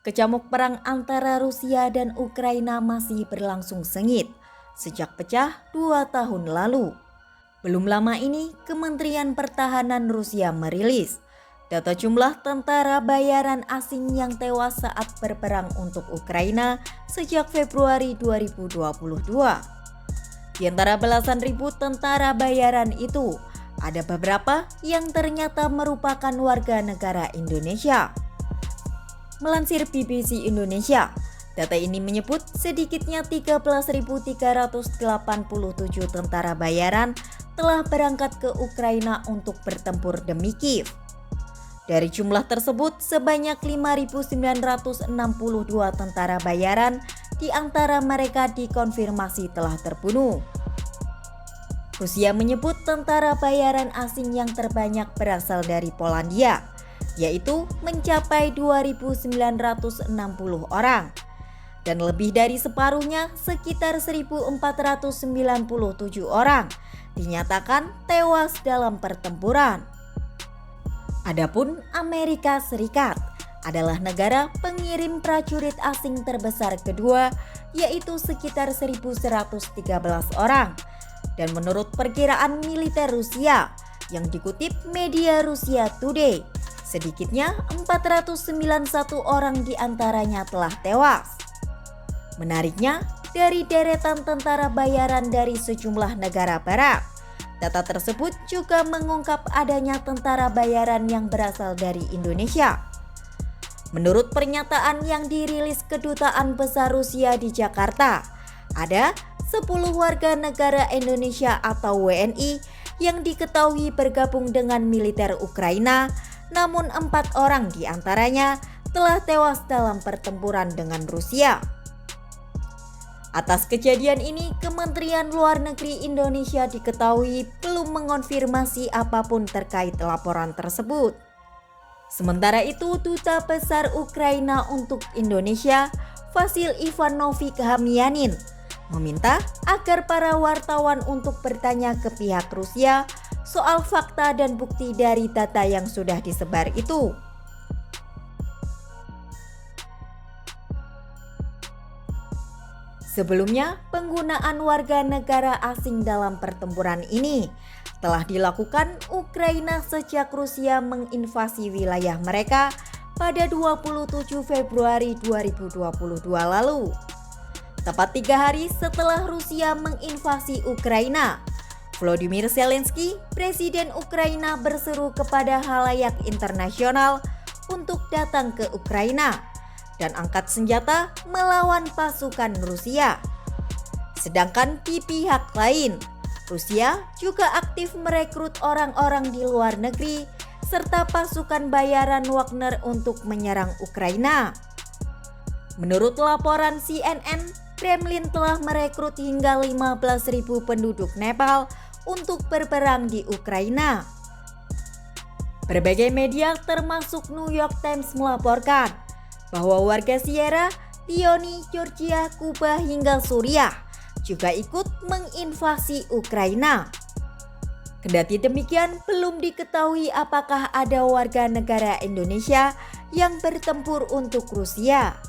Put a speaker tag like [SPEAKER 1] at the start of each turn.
[SPEAKER 1] Kecamuk perang antara Rusia dan Ukraina masih berlangsung sengit sejak pecah 2 tahun lalu. Belum lama ini, Kementerian Pertahanan Rusia merilis data jumlah tentara bayaran asing yang tewas saat berperang untuk Ukraina sejak Februari 2022. Di antara belasan ribu tentara bayaran itu, ada beberapa yang ternyata merupakan warga negara Indonesia. Melansir BBC Indonesia, data ini menyebut sedikitnya 13.387 tentara bayaran telah berangkat ke Ukraina untuk bertempur demi Kiev. Dari jumlah tersebut, sebanyak 5.962 tentara bayaran di antara mereka dikonfirmasi telah terbunuh. Rusia menyebut tentara bayaran asing yang terbanyak berasal dari Polandia, yaitu mencapai 2.960 orang, dan lebih dari separuhnya, sekitar 1.497 orang, dinyatakan tewas dalam pertempuran. Adapun Amerika Serikat adalah negara pengirim prajurit asing terbesar kedua, yaitu sekitar 1.113 orang, dan menurut perkiraan militer Rusia yang dikutip media Rusia Today, sedikitnya 491 orang diantaranya telah tewas. Menariknya, dari deretan tentara bayaran dari sejumlah negara barat, data tersebut juga mengungkap adanya tentara bayaran yang berasal dari Indonesia. Menurut pernyataan yang dirilis Kedutaan Besar Rusia di Jakarta, ada 10 warga negara Indonesia atau WNI yang diketahui bergabung dengan militer Ukraina, namun 4 orang diantaranya telah tewas dalam pertempuran dengan Rusia. Atas kejadian ini, Kementerian Luar Negeri Indonesia diketahui belum mengonfirmasi apapun terkait laporan tersebut. Sementara itu, Duta Besar Ukraina untuk Indonesia, Vasil Ivanovic Hamyanin, meminta agar para wartawan untuk bertanya ke pihak Rusia soal fakta dan bukti dari data yang sudah disebar itu. Sebelumnya, penggunaan warga negara asing dalam pertempuran ini telah dilakukan Ukraina sejak Rusia menginvasi wilayah mereka pada 27 Februari 2022 lalu. Tepat 3 hari setelah Rusia menginvasi Ukraina, Volodymyr Zelensky, Presiden Ukraina, berseru kepada halayak internasional untuk datang ke Ukraina dan angkat senjata melawan pasukan Rusia. Sedangkan di pihak lain, Rusia juga aktif merekrut orang-orang di luar negeri serta pasukan bayaran Wagner untuk menyerang Ukraina. Menurut laporan CNN, Kremlin telah merekrut hingga 15.000 penduduk Nepal untuk berperang di Ukraina. Berbagai media termasuk New York Times melaporkan bahwa warga Sierra Leone, Georgia, Kuba hingga Suriah juga ikut menginvasi Ukraina. Kendati demikian, belum diketahui apakah ada warga negara Indonesia yang bertempur untuk Rusia.